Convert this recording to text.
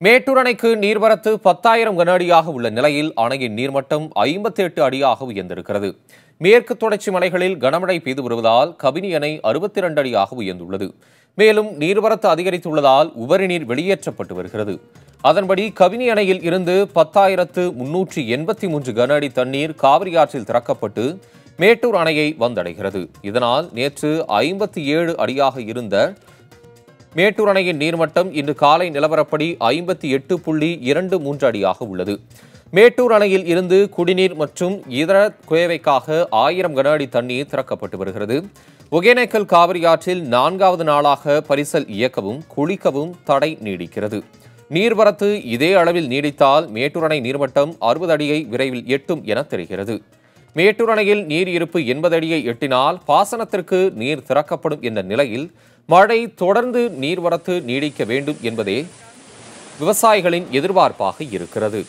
மேட்டூர் அணைக்கு நீர்வரத்து 10,000 கன அடியாக உள்ள நிலையில் அணையின் நீர்மட்டம் 58 அடியாக உயர்ந்திருக்கிறது. மேற்கு தொடர்ச்சி மலைகளில் கனமழை பெய்து வருவதால் கபினி அணை 62 அடியாக உயர்ந்துள்ளது. மேலும் நீர்வரத்து அதிகரித்துள்ளதால் உபரி நீர் வெளியேற்றப்பட்டு வருகிறது. அதன்படி கபினி அணையில் இருந்து 10,383 கன அடி தண்ணீர் காவிரி ஆற்றில் திறக்கப்பட்டு மேட்டூர் அணையை வந்தடைகிறது. இதனால் நேற்று 57 அடியாக இருந்த மேட்டூர் அணையின் நீர்மட்டம் இன்று காலை நிலவரப்படி 58.23 அடியாக உள்ளது. மேட்டூர் அணையில் இருந்து குடிநீர் மற்றும் இதர தேவைக்காக 1000 கன அடி தண்ணீர் திறக்கப்பட்டு வருகிறது. ஒகேனக்கல் காவிரி ஆற்றில் 4வது நாளாக பரிசல் இயக்கவும் குளிக்கவும் தடை நீடிக்கிறது. நீர்வரத்து இதே அளவில் நீடித்தால் மேட்டூர் அணை நீர்மட்டம் 60 அடியை விரைவில் எட்டும் என தெரிகிறது. மேட்டூர் அணையில் நீர் இருப்பு 80 அடியை எட்டினால் பாசனத்திற்கு நீர் திறக்கப்படும் என்ற நிலையில் மழை தொடர்ந்து நீர்வரத்து நீடிக்க வேண்டும் என்பதே விவசாயிகளின் எதிர்பார்ப்பாக இருக்கிறது.